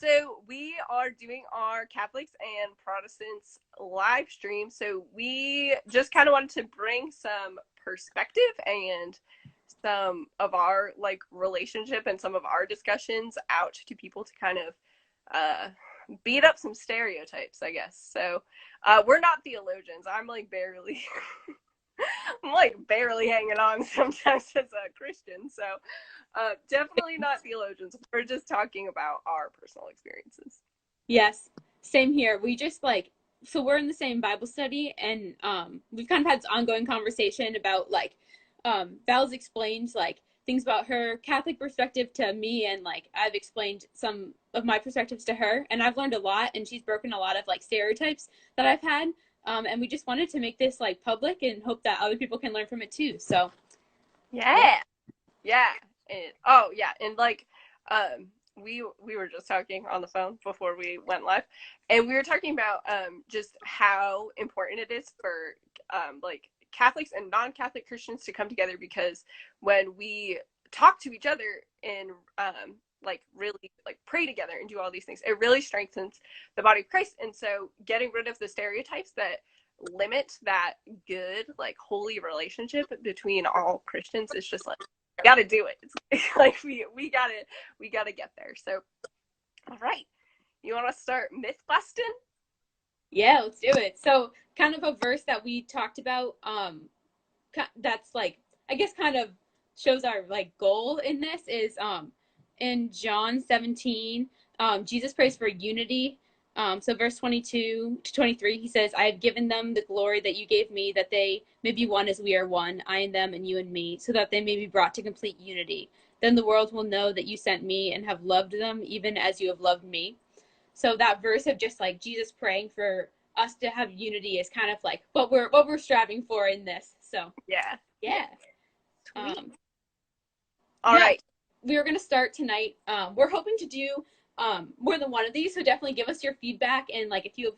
So we are doing our Catholics and Protestants live stream. So we just kind of wanted to bring some perspective and some of our like relationship and some of our discussions out to people to kind of uh, beat up some stereotypes, I guess. So we're not theologians. I'm like barely I'm like barely hanging on sometimes as a Christian. So definitely not theologians. We're just talking about our personal experiences. Yes, same here. We just so we're in the same Bible study, and we've kind of had this ongoing conversation about Val's explained things about her Catholic perspective to me, and I've explained some of my perspectives to her, and I've learned a lot, and she's broken a lot of stereotypes that I've had, and we just wanted to make this public and hope that other people can learn from it too. So Yeah. Yeah. And oh yeah, and we were just talking on the phone before we went live, and we were talking about just how important it is for like Catholics and non-Catholic Christians to come together, because when we talk to each other and really pray together and do all these things, it really strengthens the body of Christ. And so getting rid of the stereotypes that limit that good holy relationship between all Christians is just gotta do it. It's like we gotta get there. So all right, you want to start myth busting? yeah, let's do it. So kind of a verse that we talked about, that's I guess kind of shows our goal in this is in John 17, Jesus prays for unity. So verse 22 to 23, he says, I have given them the glory that you gave me, that they may be one as we are one, I and them and you and me, so that they may be brought to complete unity. Then the world will know that you sent me and have loved them even as you have loved me. So that verse of just Jesus praying for us to have unity is kind of what we're striving for in this. So Yeah. yeah. Sweet. Um, All yeah, right. we are going to start tonight. We're hoping to do more than one of these, so definitely give us your feedback and if you have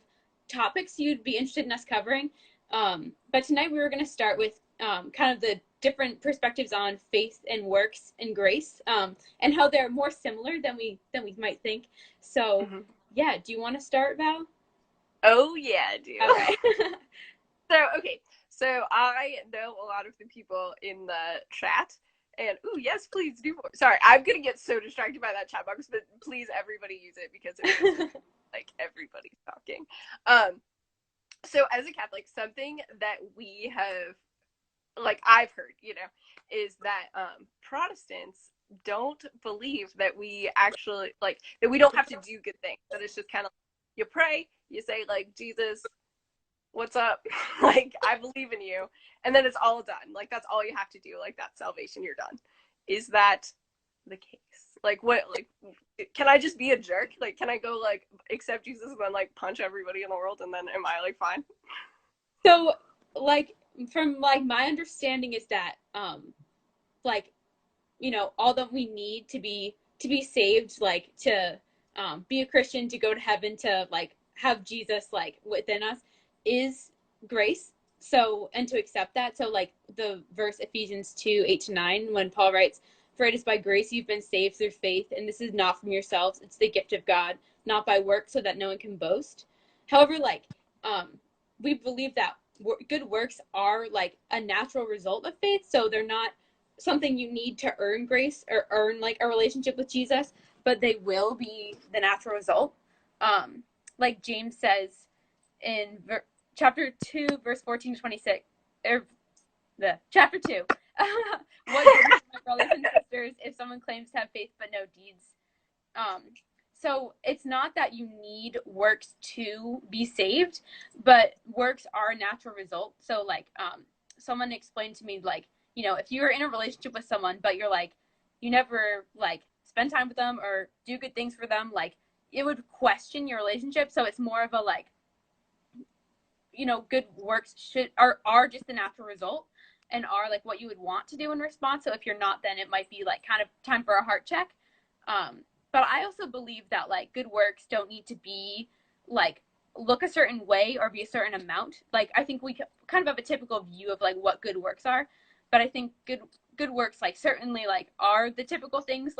topics you'd be interested in us covering. But tonight we were going to start with kind of the different perspectives on faith and works and grace, and how they're more similar than we might think. So yeah, do you want to start, Val? Oh yeah, I do. Okay. So I know a lot of the people in the chat, and yes, please do more. Sorry, I'm gonna get so distracted by that chat box, but please everybody use it, because it's everybody's talking. So as a Catholic, something that we have I've heard, is that Protestants don't believe that we actually that we don't have to do good things. That it's just kind of you pray, you say Jesus, what's up? I believe in you, and then it's all done. That's all you have to do. That's salvation. You're done. Is that the case? What? Can I just be a jerk? Can I go accept Jesus and then punch everybody in the world, and then am I fine? So from my understanding is that all that we need to be saved, to be a Christian, to go to heaven, to have Jesus within us, is grace. So, and to accept that. So the verse Ephesians 2:8-9, when Paul writes, for it is by grace you've been saved through faith, and this is not from yourselves, it's the gift of God, not by works, so that no one can boast. However, we believe that good works are a natural result of faith, so they're not something you need to earn grace or earn a relationship with Jesus, but they will be the natural result. Like James says in chapter 2 verse 14-26, chapter 2. What good, my brothers and sisters, if someone claims to have faith but no deeds? So it's not that you need works to be saved, but works are a natural result. So someone explained to me if you're in a relationship with someone but you're you never spend time with them or do good things for them, it would question your relationship. So it's more of a good works are just the natural result and are what you would want to do in response. So if you're not, then it might be kind of time for a heart check. But I also believe that good works don't need to be look a certain way or be a certain amount. I think we kind of have a typical view of what good works are, but I think good works certainly are the typical things.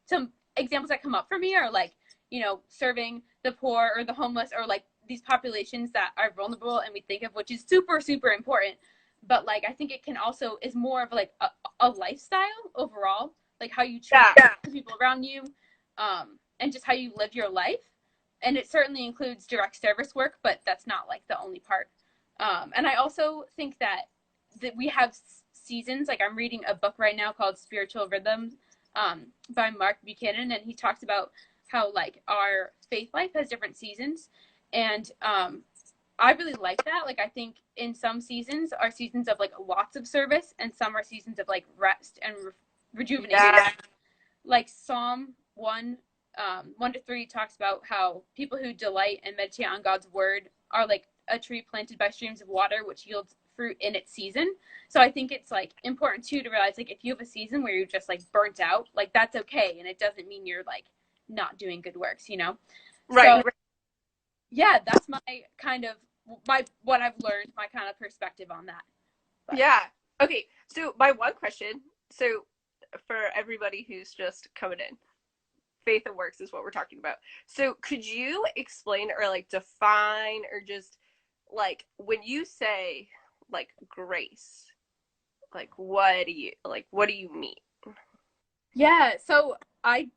Some examples that come up for me are you know, serving the poor or the homeless or like these populations that are vulnerable and we think of, which is super, super important. But like, I think it can also is more of like a lifestyle overall, like how you treat the people around you, and just how you live your life. And it certainly includes direct service work, but that's not like the only part. And I also think that we have seasons. Like I'm reading a book right now called Spiritual Rhythms, by Mark Buchanan, and he talks about how like our faith life has different seasons, and I really like that. Like I think in some seasons are seasons of like lots of service, and some are seasons of like rest and rejuvenation. Yeah. Like Psalm 1:1-3 talks about how people who delight and meditate on God's word are like a tree planted by streams of water, which yields fruit in its season. So I think it's like important too to realize like if you have a season where you're just like burnt out, like that's okay, and it doesn't mean you're like not doing good works, you know? Right. So, yeah, that's my kind of what I've learned, my kind of perspective on that. But. Yeah. Okay. So my one question, so for everybody who's just coming in, faith and works is what we're talking about. So could you explain or like define or just like when you say like grace, like what do you mean? Yeah, so I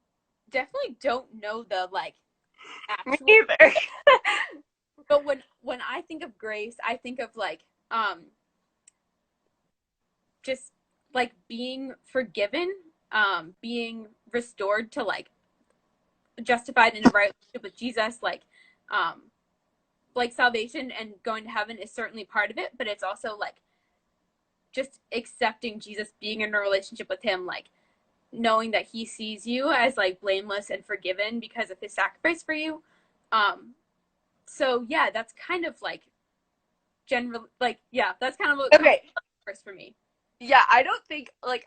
definitely don't know the like actual. Me either. But when I think of grace, I think of like just like being forgiven, being restored to like justified in a right relationship with Jesus, like salvation and going to heaven is certainly part of it, but it's also like just accepting Jesus, being in a relationship with him, like knowing that he sees you as like blameless and forgiven because of his sacrifice for you. So yeah, that's kind of like general, like, yeah, that's kind of what okay first for me. Yeah, I don't think like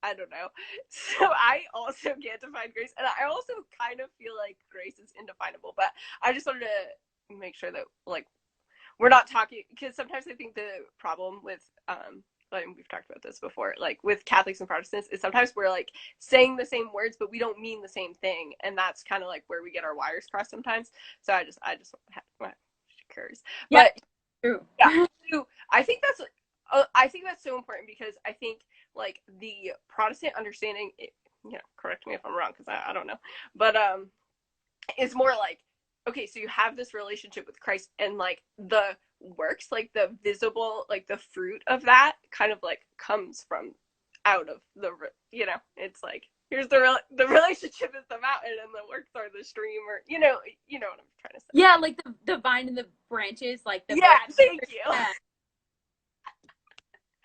I don't know. So I also can't define grace, and I also kind of feel like grace is indefinable. But I just wanted to make sure that like we're not talking, because sometimes I think the problem with like we've talked about this before, like with Catholics and Protestants, is sometimes we're like saying the same words, but we don't mean the same thing, and that's kind of like where we get our wires crossed sometimes. So I just curious. Yeah, but true. Yeah, so I think that's so important, because I think like the Protestant understanding, correct me if I'm wrong, because I don't know, but it's more like, okay, so you have this relationship with Christ, and like the works, like the visible, like the fruit of that kind of like comes from out of the, it's like, here's the relationship is the mountain and the works are the stream, or you know what I'm trying to say. Yeah, like the vine and the branches, like the thank you. Yeah.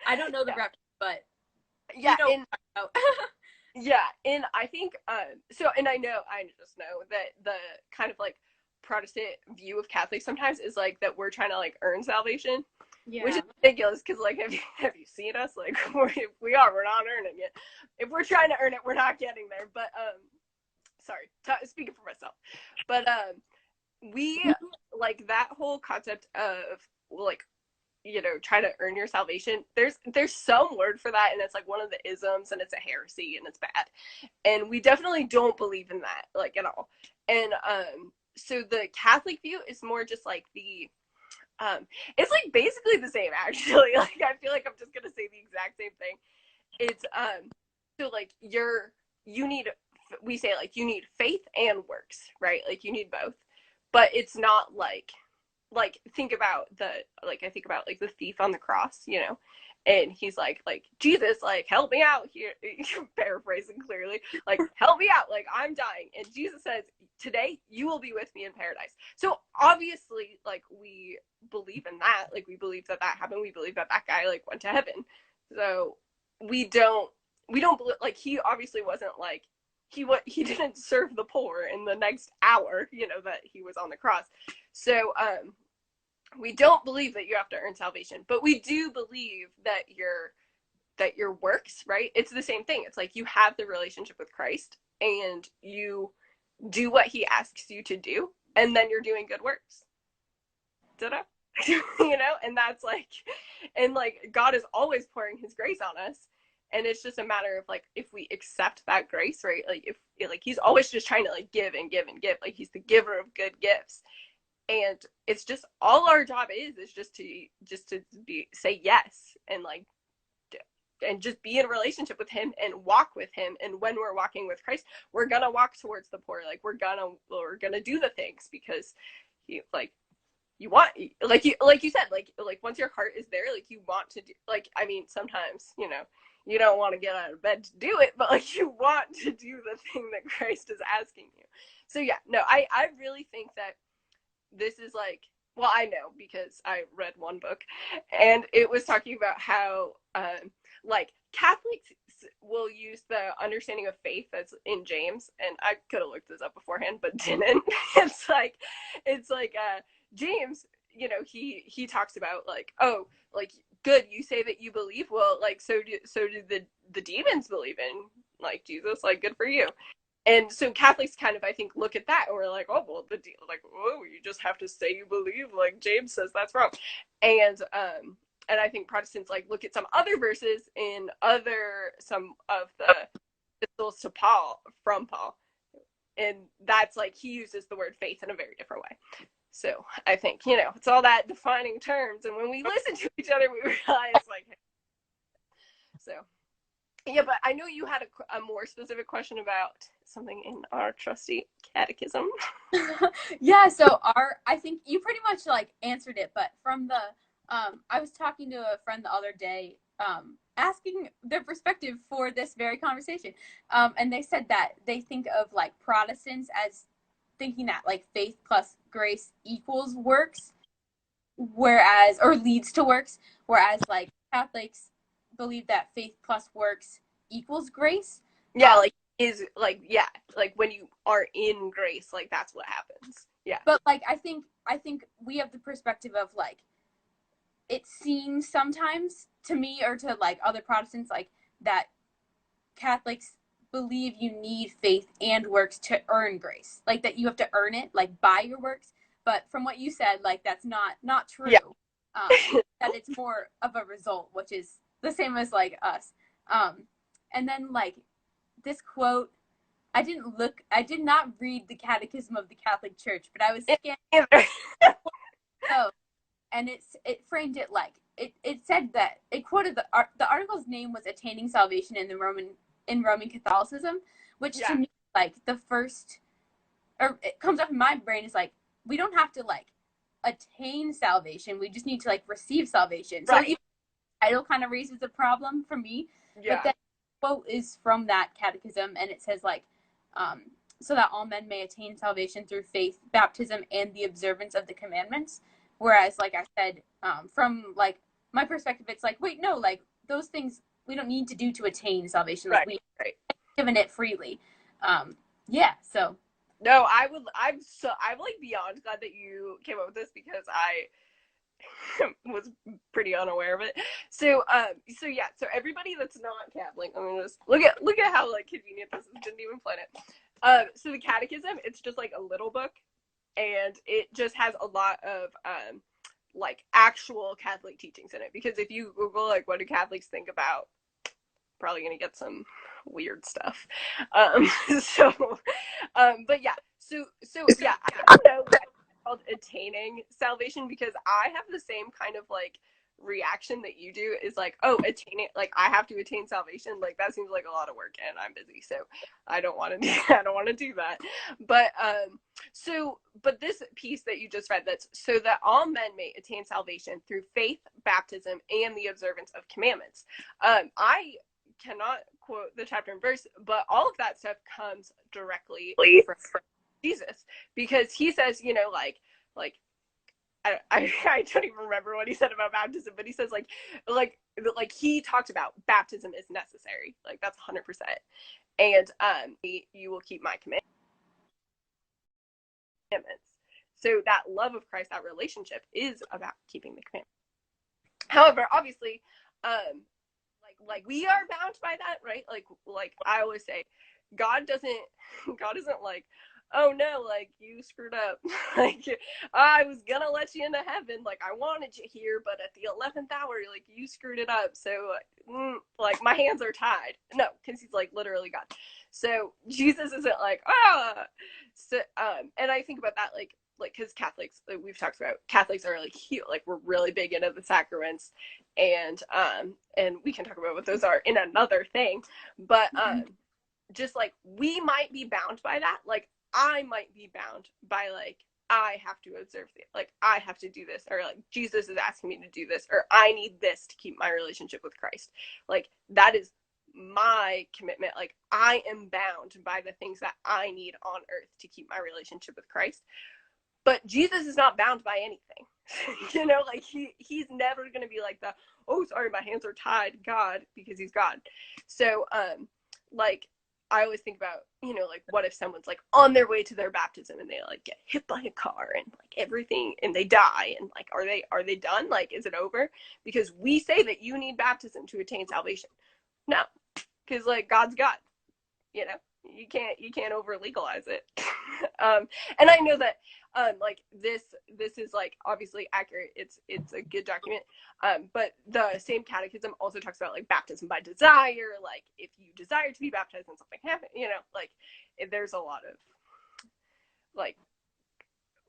I don't know the rep, but yeah, yeah, and I think so, and I just know that the kind of like Protestant view of Catholics sometimes is like that we're trying to like earn salvation, which is ridiculous, because like have you seen us, like we're not earning it. If we're trying to earn it, we're not getting there. But sorry, speaking for myself, but we like that whole concept of like, try to earn your salvation. There's some word for that, and it's like one of the isms, and it's a heresy, and it's bad, and we definitely don't believe in that, like, at all. And so the Catholic view is more just like the it's like basically the same, actually. Like I feel like I'm just gonna say the exact same thing. It's so like you need, we say like you need faith and works, right? Like you need both, but it's not like think about I think about like the thief on the cross, and he's like Jesus, like help me out here, paraphrasing clearly, like help me out, like I'm dying, and Jesus says, today you will be with me in paradise. So obviously, like, we believe in that, like we believe that happened, we believe that guy like went to heaven. So we don't believe, like, he obviously wasn't like he didn't serve the poor in the next hour, that he was on the cross. So we don't believe that you have to earn salvation, but we do believe that your works, right? It's the same thing. It's like you have the relationship with Christ, and you do what he asks you to do, and then you're doing good works. Ta-da. And that's like, and like God is always pouring his grace on us, And it's just a matter of like, if we accept that grace, right? Like if like he's always just trying to like give and give and give, like he's the giver of good gifts. And it's just all our job is just to be say yes, and like and just be in a relationship with him and walk with him. And when we're walking with Christ, we're gonna walk towards the poor. Like we're gonna do the things because he like you want, like you said, like once your heart is there, like you want to do, like, I mean, sometimes, you know, you don't want to get out of bed to do it, but like you want to do the thing that Christ is asking you. So yeah, no, I really think that this is like, well, I know because I read one book and it was talking about how like Catholics will use the understanding of faith that's in James, and I could have looked this up beforehand but didn't. It's like James, you know, he talks about like, oh, like, good, you say that you believe, well, like, so do the demons believe in like Jesus, like, good for you. And so Catholics kind of, I think, look at that and we're like, oh, well, like, oh, you just have to say you believe, like James says that's wrong. And I think Protestants like look at some other verses in some of the epistles to Paul, from Paul, and that's like he uses the word faith in a very different way. So I think, you know, it's all that defining terms, and when we listen to each other, we realize like, so yeah. But I know you had a more specific question about something in our trusty catechism. Yeah, so I think you pretty much like answered it, but from the I was talking to a friend the other day, asking their perspective for this very conversation, and they said that they think of like Protestants as thinking that like faith plus grace equals works, whereas, or leads to works, whereas like Catholics believe that faith plus works equals grace. Yeah, like is like, yeah, like when you are in grace, like that's what happens. Yeah. But like I think we have the perspective of like, it seems sometimes to me or to like other Protestants like that Catholics believe you need faith and works to earn grace, like that you have to earn it like by your works. But from what you said, like that's not true. Yeah. That it's more of a result, which is the same as like us. And then like this quote, I did not read the Catechism of the Catholic Church, but I was scanning. So, and it framed it like it said that it quoted the article's name was "Attaining Salvation in Roman Catholicism," which to me like the first, or it comes up in my brain is like, we don't have to like attain salvation, we just need to like receive salvation. Right. So even the title kind of raises a problem for me. Yeah. But that quote is from that catechism, and it says like, so that all men may attain salvation through faith, baptism, and the observance of the commandments. Whereas, like I said, from like my perspective, it's like, wait, no, like those things we don't need to do to attain salvation. Like, right. Given it freely. Yeah. So. No, I'm like beyond glad that you came up with this, because I was pretty unaware of it. So yeah, so everybody that's not Catholic, I mean, just look at how like convenient this is. Didn't even plan it. So the catechism, it's just like a little book, and it just has a lot of like actual Catholic teachings in it. Because if you Google like what do Catholics think about, probably gonna get some weird stuff. But yeah, so yeah, I don't know that it's called attaining salvation, because I have the same kind of like reaction that you do, is like, oh, attaining, like I have to attain salvation, like that seems like a lot of work and I'm busy, so I don't want to do that. But but this piece that you just read, that's so that all men may attain salvation through faith, baptism, and the observance of commandments. I cannot quote the chapter and verse, but all of that stuff comes directly from Jesus, because he says, you know, like I don't even remember what he said about baptism, but he says like he talked about baptism is necessary, like that's 100%, and you will keep my commandments. So that love of Christ, that relationship, is about keeping the commandments. However, obviously, like we are bound by that, right? Like I always say, God isn't like, oh no, like, you screwed up. Like, I was gonna let you into heaven. Like, I wanted you here, but at the 11th hour, like, you screwed it up. So, like, my hands are tied. No, because he's, like, literally God. So, Jesus isn't like, ah. So, and I think about that, like, because Catholics, like, we've talked about, Catholics are, like, like, we're really big into the sacraments. And we can talk about what those are in another thing. But, just, like, we might be bound by that. Like, I might be bound by, like, I have to observe it. Like, I have to do this, or, like, Jesus is asking me to do this, or I need this to keep my relationship with Christ. Like, that is my commitment. Like, I am bound by the things that I need on earth to keep my relationship with Christ. But Jesus is not bound by anything. You know, like, he's never going to be like the, oh, sorry, my hands are tied, God, because he's God. So, like, I always think about, you know, like, what if someone's, like, on their way to their baptism and they, like, get hit by a car and, like, everything, and they die, and, like, are they done? Like, is it over? Because we say that you need baptism to attain salvation. No, because, like, God's God, you know? You can't over legalize it. And I know that, like, this is, like, obviously accurate. It's a good document. But the same catechism also talks about, like, baptism by desire. Like, if you desire to be baptized and something happens, you know, like, there's a lot of, like,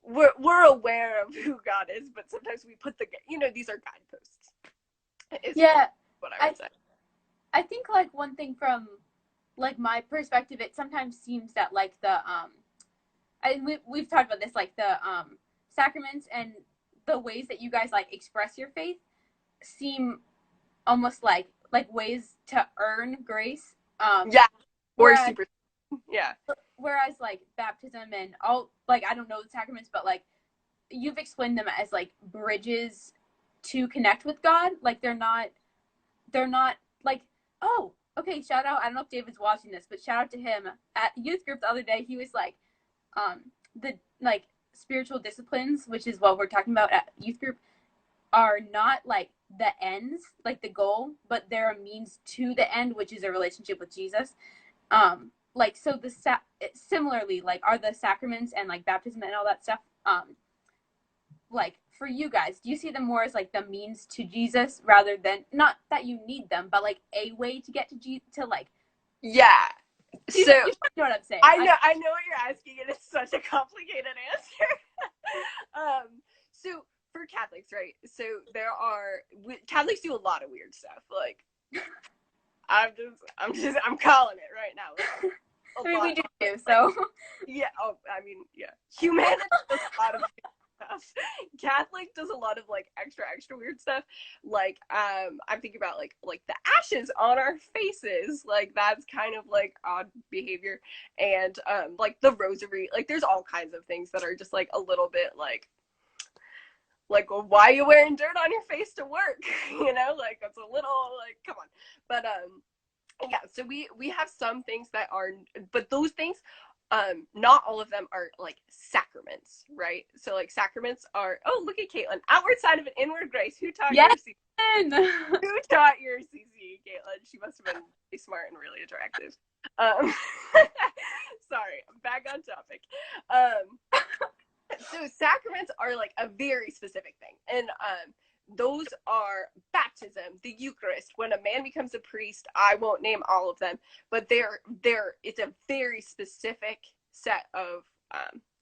we're aware of who God is, but sometimes we put you know, these are guideposts. Yeah, what I would say. I think, like, one thing from, like, my perspective, it sometimes seems that, like, the we've talked about this, like, the sacraments and the ways that you guys, like, express your faith seem almost like ways to earn grace. Yeah, or whereas, super. Yeah. Whereas, like, baptism and all, like, I don't know the sacraments, but, like, you've explained them as, like, bridges to connect with God. Like, they're not like, oh, okay, shout out, I don't know if David's watching this, but shout out to him at youth group the other day. He was like, the, like, spiritual disciplines, which is what we're talking about at youth group, are not, like, the ends, like, the goal, but they're a means to the end, which is a relationship with Jesus. Like, so similarly, like, are the sacraments and, like, baptism and all that stuff, like, for you guys, do you see them more as, like, the means to Jesus rather than, not that you need them, but, like, a way to get to like, yeah. So you know what I'm saying. I know what you're asking, and it's such a complicated answer. So for Catholics, right? So Catholics do a lot of weird stuff. Like, I'm calling it right now. Like, I mean, we do too, so. Yeah. Oh, I mean, yeah. Humanity does a lot of stuff. Catholic does a lot of, like, extra weird stuff. Like, I'm thinking about, like the ashes on our faces. Like, that's kind of, like, odd behavior. And like the rosary. Like, there's all kinds of things that are just, like, a little bit like, well, why are you wearing dirt on your face to work? You know, like, that's a little, like, come on. But yeah, so we have some things that are, but those things, not all of them are, like, sacraments, right? So, like, sacraments are, oh, look at Caitlin, outward sign of an inward grace. Who taught your CC? Who taught your CC, Caitlin? She must have been really smart and really attractive. Sorry, back on topic. So sacraments are, like, a very specific thing, and those are baptism, the Eucharist. When a man becomes a priest, I won't name all of them, but it's a very specific set of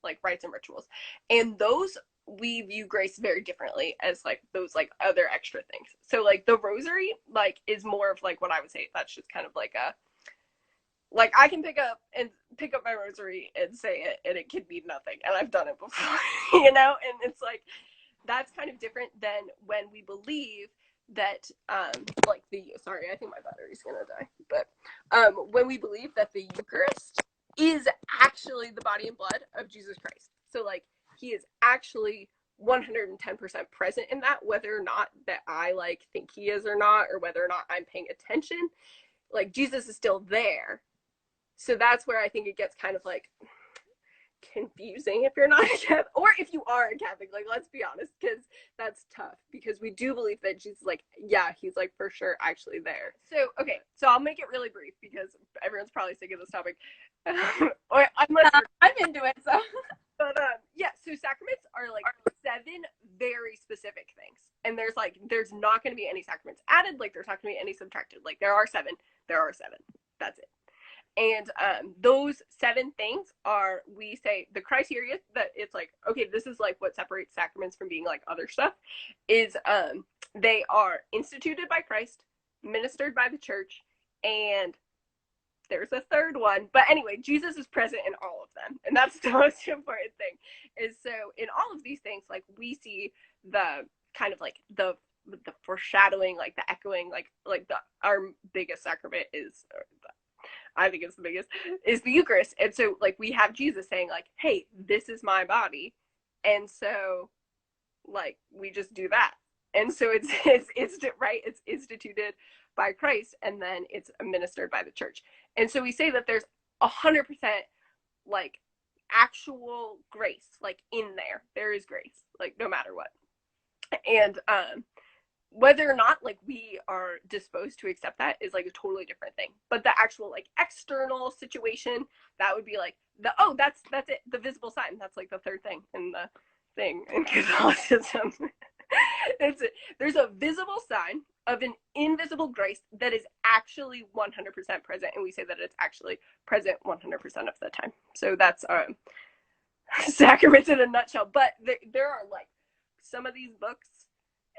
like, rites and rituals, and those we view grace very differently as, like, those, like, other extra things. So, like, the rosary, like, is more of, like, what I would say, that's just kind of like a, like, I can pick up my rosary and say it, and it could mean nothing, and I've done it before. You know, and it's like, that's kind of different than when we believe that, like, sorry, I think my battery's gonna die, but when we believe that the Eucharist is actually the body and blood of Jesus Christ. So, like, he is actually 110% present in that, whether or not that I, like, think he is or not, or whether or not I'm paying attention. Like, Jesus is still there. So that's where I think it gets kind of, like, confusing if you're not a Catholic, or if you are a Catholic, like, let's be honest, because that's tough, because we do believe that Jesus, like, yeah, he's, like, for sure actually there. So, okay, so I'll make it really brief, because everyone's probably sick of this topic. or unless you're, I'm into it, so. but yeah. So sacraments are like 7 very specific things, and there's not going to be any sacraments added. Like there's not going to be any subtracted. Like there are 7. There are 7. That's it. And those 7 things are, we say the criteria that it's like, okay, this is like what separates sacraments from being like other stuff, is they are instituted by Christ, ministered by the church, and there's a third one. But anyway, Jesus is present in all of them. And that's the most important thing. Is so in all of these things, like we see the kind of like the foreshadowing, like the echoing, like the our biggest sacrament is, I think it's the biggest, is the Eucharist. And so like we have Jesus saying like, hey, this is my body. And so like we just do that. And so it's right, it's instituted by Christ, and then it's administered by the church. And so we say that there's 100% like actual grace, like in there is grace, like no matter what. And whether or not like we are disposed to accept that is like a totally different thing. But the actual like external situation, that would be like that's it, the visible sign. That's like the third thing in the thing in Catholicism. There's a visible sign of an invisible grace that is actually 100% present, and we say that it's actually present 100% of the time. So that's sacraments in a nutshell. But there are like some of these books,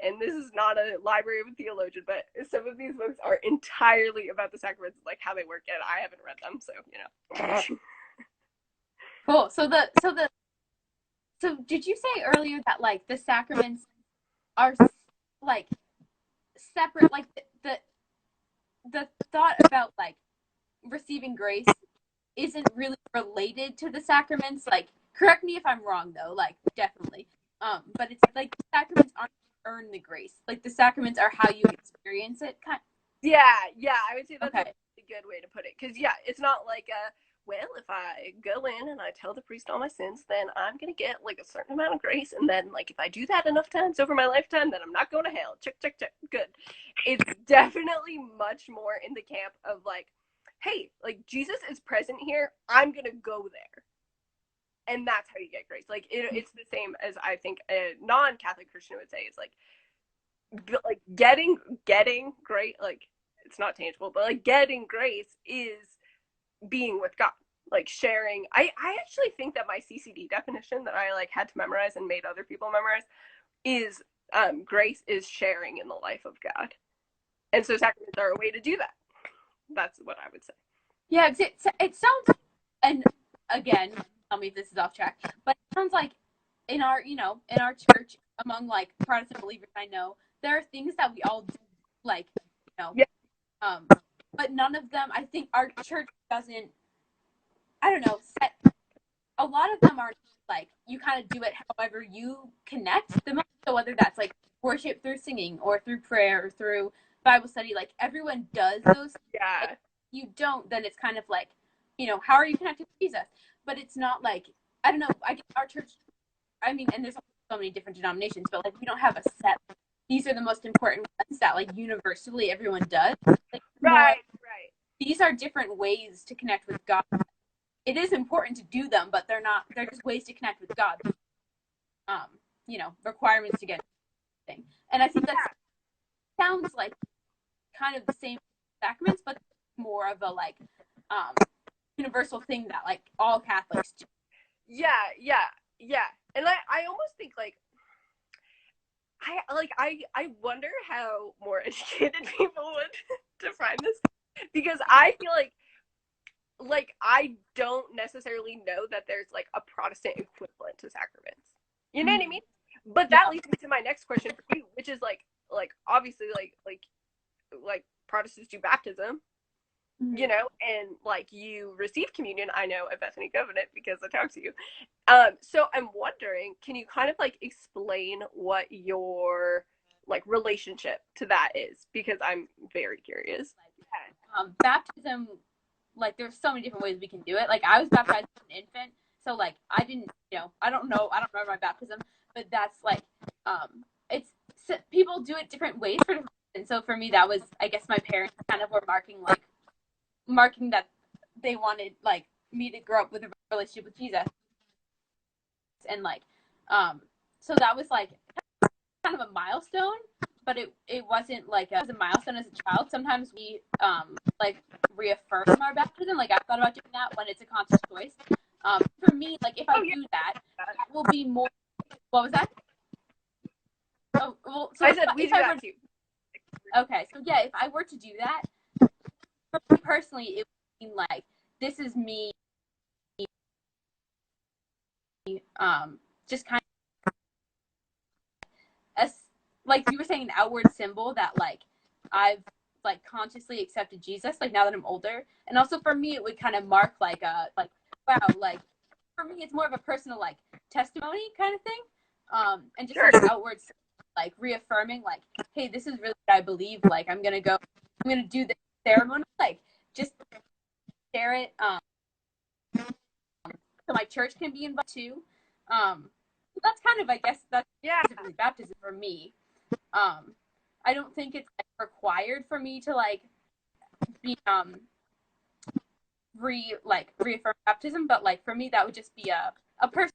and this is not a library of a theologian, but some of these books are entirely about the sacraments, like how they work, and I haven't read them, so Cool. So did you say earlier that like the sacraments are like separate, like the thought about like receiving grace isn't really related to the sacraments? Like, correct me if I'm wrong though, like definitely. But it's like the sacraments aren't earn the grace. Like the sacraments are how you experience it. Yeah, I would say that's okay. a good way to put it. Because yeah, it's not like well, if I go in and I tell the priest all my sins, then I'm gonna get like a certain amount of grace, and then like if I do that enough times over my lifetime, then I'm not going to hell. Check, check, check. Good. It's definitely much more in the camp of like, hey, like Jesus is present here. I'm gonna go there. And that's how you get grace. Like it's the same as I think a non-Catholic Christian would say. It's like getting great, like it's not tangible, but like getting grace is being with God, like sharing. I actually think that my CCD definition that I like had to memorize and made other people memorize is grace is sharing in the life of God, and so sacraments are a way to do that. That's what I would say. Yeah, it sounds, and again, tell me if this is off track, but it sounds like in our church, among like Protestant believers I know, there are things that we all do, like, yeah. But none of them, I think our church doesn't, I don't know, a lot of them are like, you kind of do it however you connect the most. So whether that's like worship through singing or through prayer or through Bible study, like everyone does those. Yeah. If you don't, then it's kind of like, how are you connected to Jesus? But it's not like, I don't know, I guess our church, I mean, and there's so many different denominations, but like we don't have a set, these are the most important ones that like universally everyone does. Like, right. These are different ways to connect with God. It is important to do them, but they're just ways to connect with God. Requirements to get thing. And I think that sounds like kind of the same sacraments, but more of a like universal thing that like all Catholics do. Yeah. And I almost think like I wonder how more educated people would define this, because I feel like I don't necessarily know that there's like a Protestant equivalent to sacraments. You know what I mean? But that leads me to my next question for you, which is like obviously like Protestants do baptism, and like you receive communion. I know at Bethany Covenant because I talked to you. So I'm wondering, can you kind of like explain what your like relationship to that is? Because I'm very curious. Baptism, like there's so many different ways we can do it. Like I was baptized as an infant, so like I didn't, I don't remember my baptism, but that's like, it's people do it different ways for different reasons. So for me, that was, I guess my parents kind of were marking that they wanted like me to grow up with a relationship with Jesus. And like, so that was like kind of a milestone, but it wasn't like it was a milestone as a child. Sometimes we like reaffirm our baptism. Like I've thought about doing that when it's a conscious choice. For me, like if I do that, it will be more. What was that? Oh, well, so I said we do that too. Okay, so yeah, if I were to do that, for me personally, it would mean like this is me, just kind of as like you were saying, an outward symbol that like I've like consciously accepted Jesus. Like now that I'm older, and also for me, it would kind of mark like a like wow, like for me, it's more of a personal like testimony kind of thing, and just like outward like reaffirming like, hey, this is really what I believe. Like I'm gonna do this ceremony, like just share it, so my church can be involved too. That's kind of, I guess, that's specifically baptism for me. I don't think it's like, required for me to like be reaffirm baptism, but like for me that would just be a person.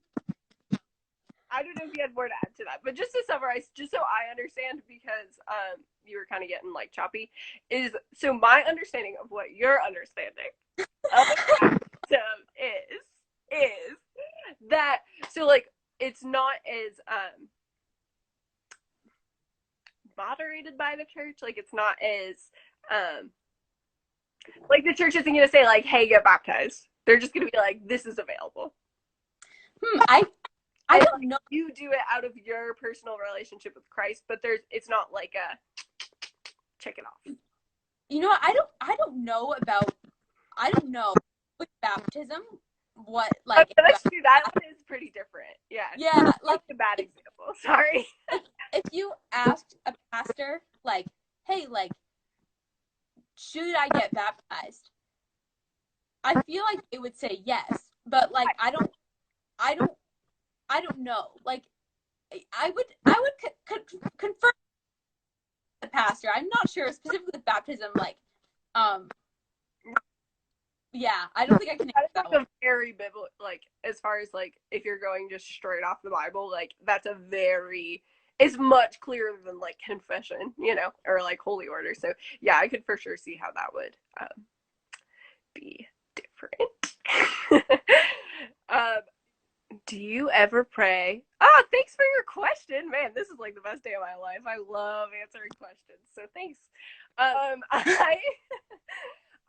I don't know if you had more to add to that, but just to summarize, just so I understand, because you were kind of getting like choppy, is so my understanding of what your understanding of baptism is that so like it's not as moderated by the church, like it's not as like the church isn't gonna say like, hey, get baptized. They're just gonna be like, this is available. I don't know. You do it out of your personal relationship with Christ, but it's not like a check it off. You know, I don't know with baptism what like actually, that one is pretty different. Yeah, like a bad example. Sorry. If you asked a pastor like, hey, like, should I get baptized? I feel like they would say yes, but like I don't know. Like I would confirm the pastor. I'm not sure specifically with baptism. Like, yeah, I don't think I can. That's like a very biblical, like as far as like if you're going just straight off the Bible, like that's it's much clearer than like confession, you know, or like holy order. So yeah, I could for sure see how that would be different. Do you ever pray? Oh, thanks for your question, man. This is like the best day of my life. I love answering questions, so thanks.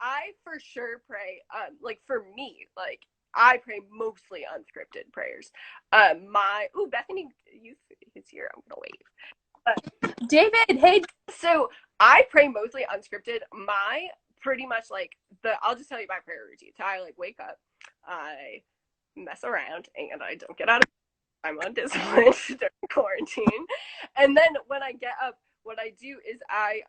I for sure pray. Like for me, like I pray mostly unscripted prayers. Bethany is here. I'm gonna wave. David, hey. So I pray mostly unscripted. My pretty much like I'll just tell you my prayer routine. So I like wake up, I mess around, and I don't get out of bed. I'm undisciplined during quarantine, and then when I get up, what I do is I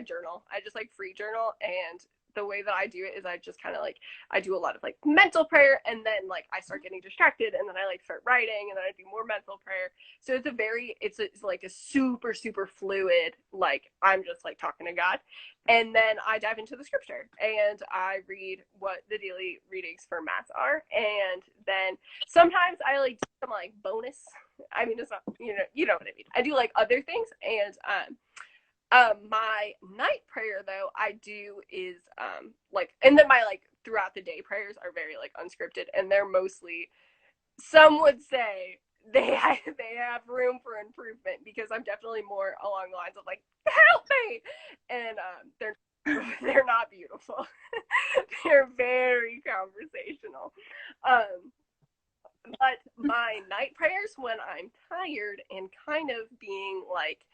journal. I just like free journal, and the way that I do it is I just kind of like I do a lot of like mental prayer, and then like I start getting distracted, and then I like start writing, and then I do more mental prayer. So it's like a super super fluid, like I'm just like talking to God, and then I dive into the scripture and I read what the daily readings for mass are, and then sometimes I like do some like bonus. I mean, it's not, you know what I mean. I do like other things, and my night prayer though I do is like, and then my like throughout the day prayers are very like unscripted, and they're mostly, some would say they have room for improvement, because I'm definitely more along the lines of like, help me, and they're not beautiful. They're very conversational. But my night prayers, when I'm tired and kind of being like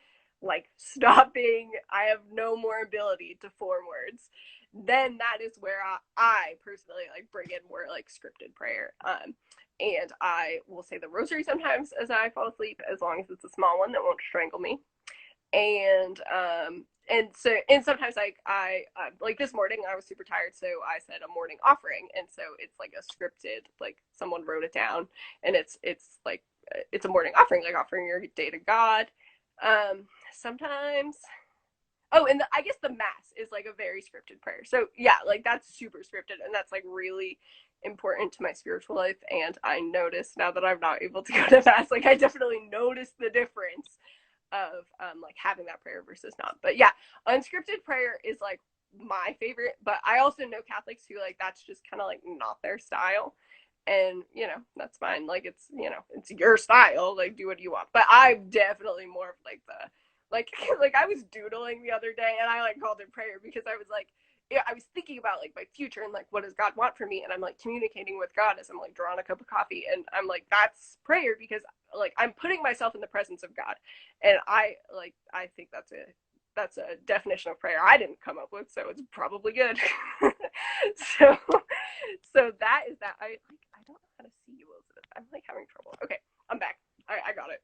stopping, I have no more ability to form words, then that is where I personally like bring in more like scripted prayer. And I will say the rosary sometimes as I fall asleep, as long as it's a small one that won't strangle me. And sometimes I like this morning I was super tired, so I said a morning offering, and so it's like a scripted, like someone wrote it down, and it's like it's a morning offering, like offering your day to God. Sometimes, and I guess the mass is like a very scripted prayer. So yeah, like that's super scripted, and that's like really important to my spiritual life, and I notice now that I'm not able to go to mass, like I definitely notice the difference of like having that prayer versus not. But yeah, unscripted prayer is like my favorite, but I also know Catholics who like that's just kind of like not their style, and you know that's fine. Like it's, you know, it's your style, like do what you want. But I'm definitely more of like the like like I was doodling the other day and I like called it prayer because I was like, yeah, I was thinking about like my future and like what does God want for me, and I'm like communicating with God as I'm like drawing a cup of coffee, and I'm like that's prayer because like I'm putting myself in the presence of God, and I think that's a definition of prayer I didn't come up with, so it's probably good. so so that is that. I don't know how to see you, Elizabeth. I'm like having trouble. Okay, I'm back. I got it.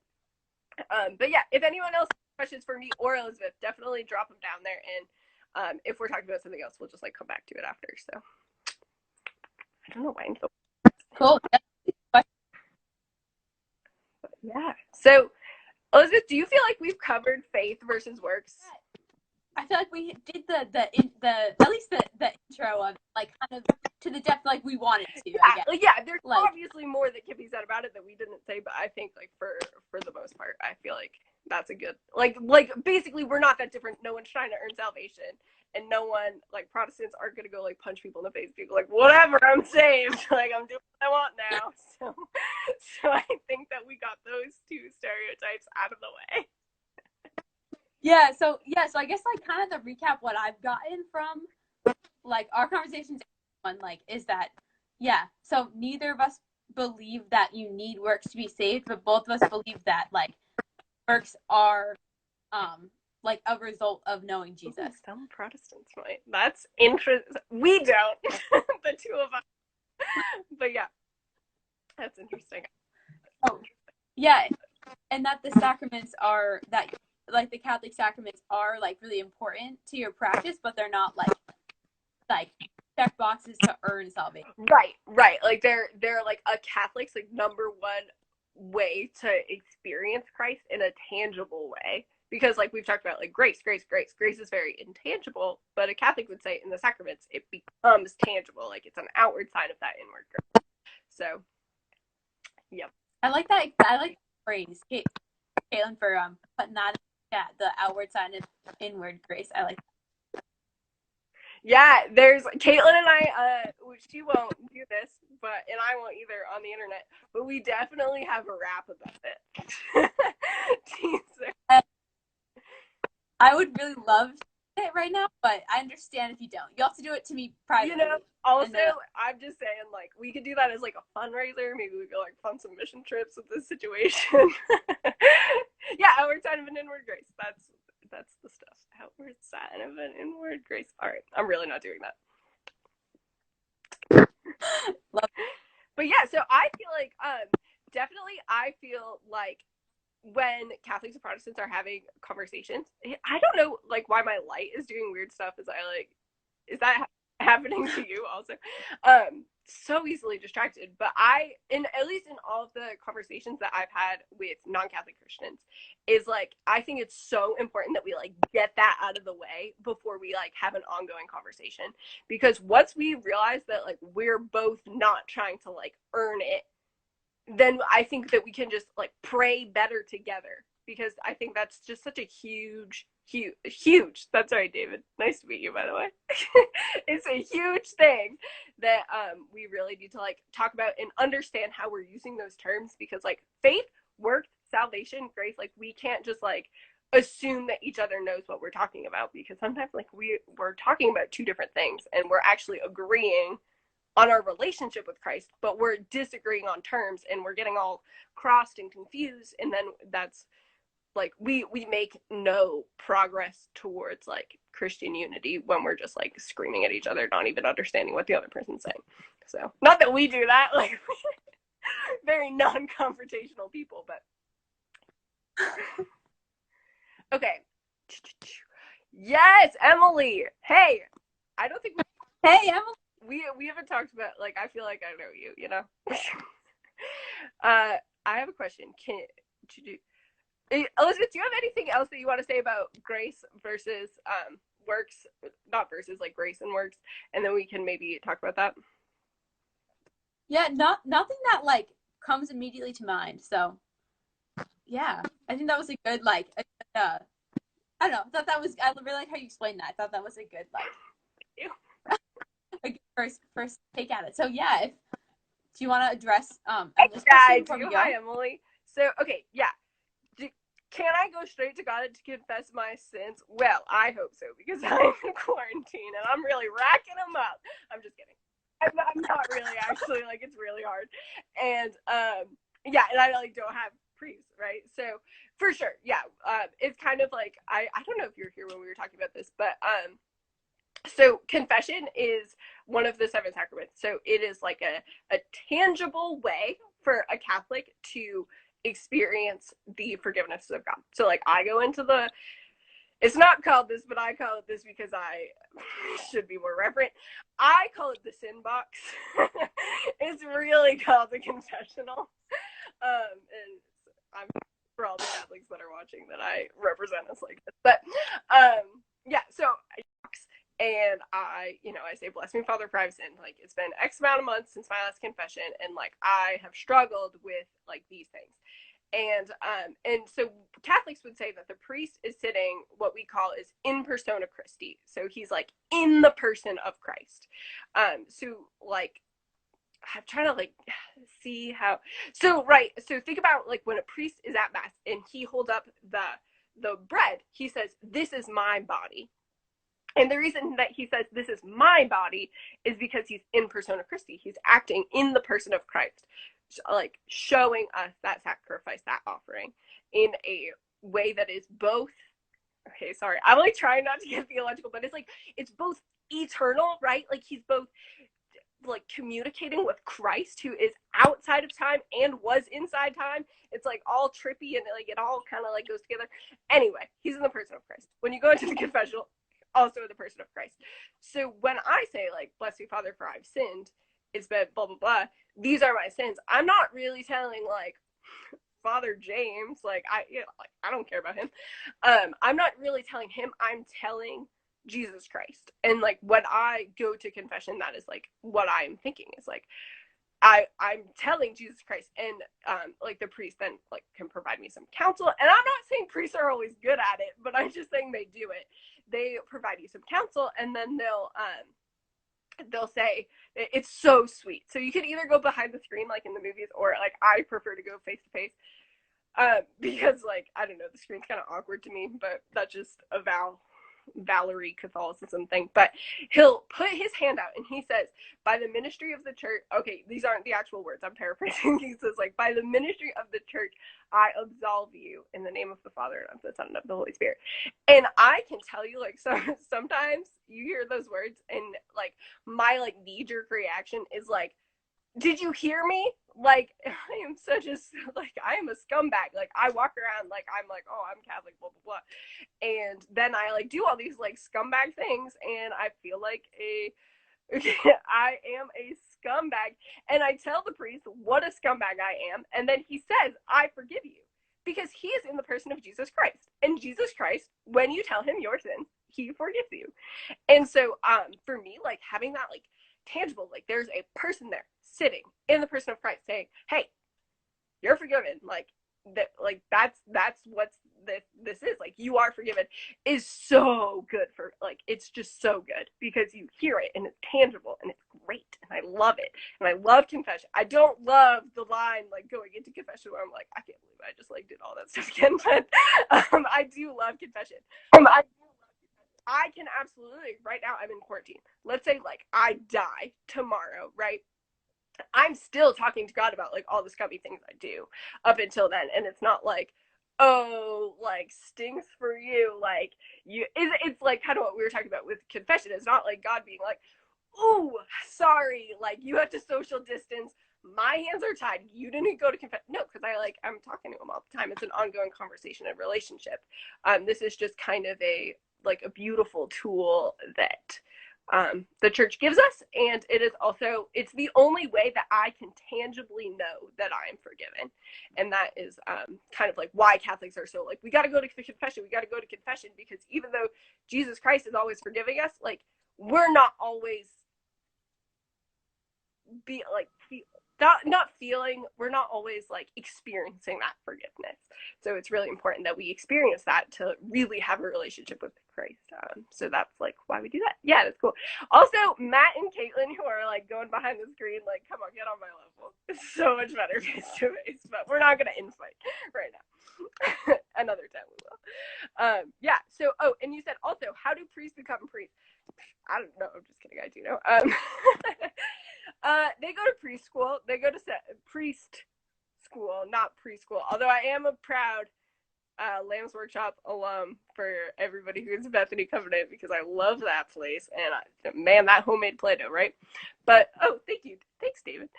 But yeah, if anyone else has questions for me or Elizabeth, definitely drop them down there, and if we're talking about something else, we'll just like come back to it after. So I don't know why I'm so Cool. yeah. So Elizabeth, do you feel like we've covered faith versus works? I feel like we did the at least the intro of like kind of to the depth like we wanted to. Yeah, there's like, obviously more that can be said about it that we didn't say, but I think like for the most part, I feel like that's a good like basically we're not that different. No one's trying to earn salvation, and no one like Protestants aren't gonna go like punch people in the face. People like whatever, I'm saved. Like I'm doing what I want now. So I think that we got those two stereotypes out of the way. So I guess like kind of the recap what I've gotten from like our conversations like is that so neither of us believe that you need works to be saved, but both of us believe that like works are like a result of knowing Jesus. Ooh, some Protestants might. That's interesting. We don't. The two of us. But yeah. That's interesting. Oh, yeah, and that the sacraments are that like the Catholic sacraments are like really important to your practice, but they're not like check boxes to earn salvation. Right. Like they're like a Catholic's like number one way to experience Christ in a tangible way. Because like we've talked about like grace is very intangible, but a Catholic would say in the sacraments it becomes tangible, like it's an outward sign of that inward grace. So yep. I like that phrase, Caitlin, for putting that the outward sign of inward grace. I like that. Yeah, there's Caitlin and I, she won't do this, and I won't either on the internet, but we definitely have a rap about it. I would really love it right now, but I understand if you don't. You have to do it to me privately. You know, also, I'm just saying, like, we could do that as, like, a fundraiser. Maybe we could, like, fund some mission trips with this situation. Yeah, outward sign of an inward grace. That's the stuff. Outward sign of an inward grace. All right, I'm really not doing that. But yeah, so I feel like, definitely I feel like when Catholics and Protestants are having conversations, I don't know like why my light is doing weird stuff. Is that happening to you also? So easily distracted. But at least in all of the conversations that I've had with non-Catholic Christians, is like I think it's so important that we like get that out of the way before we like have an ongoing conversation. Because once we realize that like we're both not trying to like earn it, then I think that we can just like pray better together, because I think that's just such a huge, that's right, David. Nice to meet you, by the way. It's a huge thing that we really need to like talk about and understand how we're using those terms, because like faith, work, salvation, grace, like we can't just like assume that each other knows what we're talking about, because sometimes like we're talking about two different things and we're actually agreeing on our relationship with Christ, but we're disagreeing on terms and we're getting all crossed and confused, and then that's like we make no progress towards like Christian unity when we're just like screaming at each other, not even understanding what the other person's saying. So not that we do that, like very non-confrontational people, but okay. Yes, Emily. Hey, I don't think Hey, Emily. We haven't talked about, like, I feel like I know you, you know? I have a question. Elizabeth, do you have anything else that you want to say about grace versus works? Not versus, like grace and works, and then we can maybe talk about that. Yeah, nothing that like comes immediately to mind. So yeah, I think that was a good like I don't know. I thought that was I really like how you explained that. I thought that was a good a good first take at it. So yeah, if do you want to address Emily's Yeah, question I before we do. go? Hi, Emily. So, okay, yeah. Can I go straight to God to confess my sins? Well, I hope so, because I'm in quarantine and I'm really racking them up. I'm just kidding. I'm not really, actually. Like, it's really hard. And, yeah, and I like don't have priests, right? So, for sure, yeah. It's kind of like, I don't know if you're here when we were talking about this, but, so confession is one of the seven sacraments. So it is like a tangible way for a Catholic to experience the forgiveness of God. So like I go into the, it's not called this, but I call it this because I should be more reverent. I call it the sin box. It's really called the confessional. And I'm for all the Catholics that are watching that I represent us like this. But yeah, so and I say, bless me, Father, for I've sinned. Like, it's been X amount of months since my last confession, and like I have struggled with like these things. And so Catholics would say that the priest is sitting what we call is in persona Christi. So he's like in the person of Christ. So like I'm trying to like see how so right. So think about like when a priest is at mass and he holds up the bread, he says, "This is my body." And the reason that he says this is my body is because he's in persona Christi. He's acting in the person of Christ, like showing us that sacrifice, that offering in a way that is both, okay, sorry, I'm like trying not to get theological, but it's like, it's both eternal, right? Like he's both like communicating with Christ who is outside of time and was inside time. It's like all trippy and like it all kind of like goes together. Anyway, he's in the person of Christ. When you go into the confessional, also in the person of Christ. So when I say like, bless you, Father, for I've sinned, it's been blah, blah, blah, these are my sins, I'm not really telling like Father James, like I don't care about him. I'm not really telling him, I'm telling Jesus Christ. And like when I go to confession, that is like what I'm thinking is like I'm telling Jesus Christ, and like the priest then like can provide me some counsel. And I'm not saying priests are always good at it, but I'm just saying they do it. They provide you some counsel, and then they'll say it's so sweet. So you can either go behind the screen like in the movies, or like I prefer to go face to face because like I don't know, the screen's kind of awkward to me, but that's just a Valerie Catholicism thing. But he'll put his hand out and he says, by the ministry of the church, okay, these aren't the actual words, I'm paraphrasing. He says like, by the ministry of the church, I absolve you in the name of the Father and of the Son and of the Holy Spirit. And I can tell you like, sometimes you hear those words and like my like knee-jerk reaction is like, did you hear me? Like, I am such a, like, I am a scumbag. Like, I walk around like, I'm like, oh, I'm Catholic, blah, blah, blah. And then I, like, do all these, like, scumbag things, and I feel like I am a scumbag. And I tell the priest what a scumbag I am, and then he says, I forgive you. Because he is in the person of Jesus Christ. And Jesus Christ, when you tell him your sins, he forgives you. And so, for me, like, having that, like, tangible, like there's a person there sitting in the person of Christ saying, hey, you're forgiven, like that, like that's what's this is, like you are forgiven, is so good. For like, it's just so good because you hear it and it's tangible and it's great, and I love it. And I love confession. I don't love the line like going into confession where I'm like, I can't believe I just like did all that stuff again. But I do love confession. I can absolutely, right now I'm in quarantine. Let's say like I die tomorrow, right? I'm still talking to God about like all the scummy things I do up until then. And it's not like, oh, like stinks for you. Like it's like kind of what we were talking about with confession. It's not like God being like, ooh, sorry, like you have to social distance. My hands are tied. You didn't go to confess. No, because I'm talking to him all the time. It's an ongoing conversation and relationship. This is just kind of a beautiful tool that the church gives us, and it's the only way that I can tangibly know that I am forgiven. And that is kind of like why Catholics are so like, we got to go to confession, because even though Jesus Christ is always forgiving us, like we're not always not feeling, we're not always like experiencing that forgiveness. So it's really important that we experience that to really have a relationship with Christ. So that's like why we do that. Yeah, that's cool. Also, Matt and Caitlin, who are like going behind the screen, like, come on, get on my level. It's so much better face to face, but we're not gonna infight right now. Another time we will. Yeah. So, oh, and you said also, how do priests become priests? I don't know. I'm just kidding. I do know. They go to preschool. They go to priest school, not preschool. Although I am a proud Lamb's Workshop alum for everybody who's a Bethany Covenant, because I love that place, and man, that homemade Play-Doh, right? But thank you, thanks, David.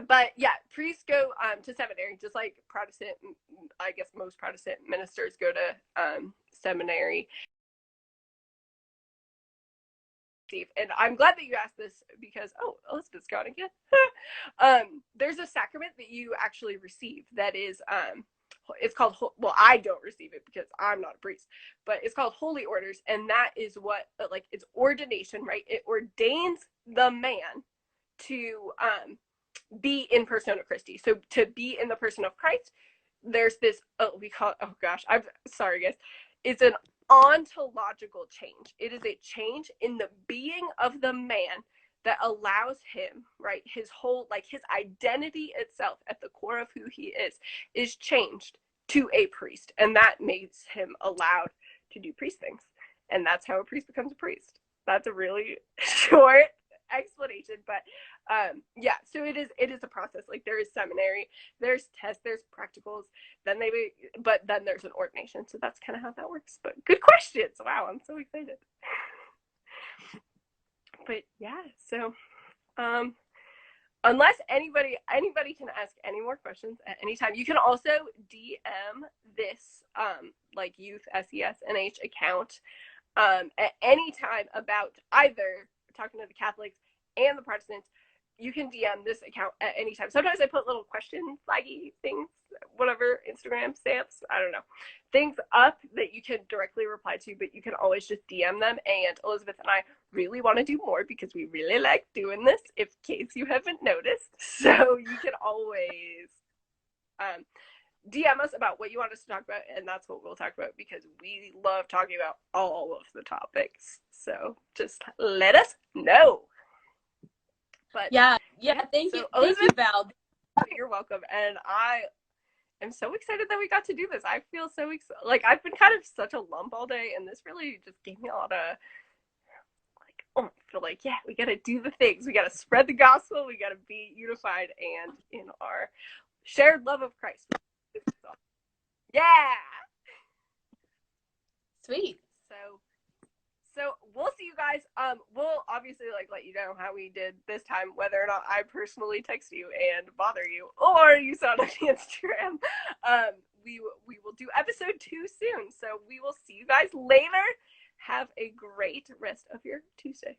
But yeah, priests go to seminary, just like Protestant. I guess most Protestant ministers go to seminary. And I'm glad that you asked this because, Elizabeth's gone again. There's a sacrament that you actually receive that is, it's called, well, I don't receive it because I'm not a priest, but it's called Holy Orders. And that is what, like, it's ordination, right? It ordains the man to be in persona Christi. So to be in the person of Christ, there's this, I'm sorry, guys. It's an ontological change. It is a change in the being of the man that allows him, right, his whole, like, his identity itself at the core of who he is changed to a priest. And that makes him allowed to do priest things. And that's how a priest becomes a priest. That's a really short explanation, but yeah, so it is a process. Like, there is seminary, there's tests, there's practicals, then there's an ordination. So that's kind of how that works. But good questions. Wow, I'm so excited. But yeah, so unless anybody can ask any more questions at any time, you can also DM this like Youth SESNH account at any time about either talking to the Catholics and the Protestants. You can DM this account at any time. Sometimes I put little question flaggy things, whatever, Instagram stamps, I don't know, things up that you can directly reply to, but you can always just DM them. And Elizabeth and I really want to do more because we really like doing this, in case you haven't noticed. So you can always DM us about what you want us to talk about, and that's what we'll talk about, because we love talking about all of the topics. So just let us know. But yeah, thank you, Val. You're welcome. And I am so excited that we got to do this. I feel so excited. Like, I've been kind of such a lump all day, and this really just gave me a lot of, like, I feel like, yeah, we got to do the things. We got to spread the gospel. We got to be unified and in our shared love of Christ. Yeah. Sweet. So we'll see you guys. We'll obviously let you know how we did this time, whether or not I personally text you and bother you, or you saw it on Instagram. We will do episode 2 soon. So we will see you guys later. Have a great rest of your Tuesday.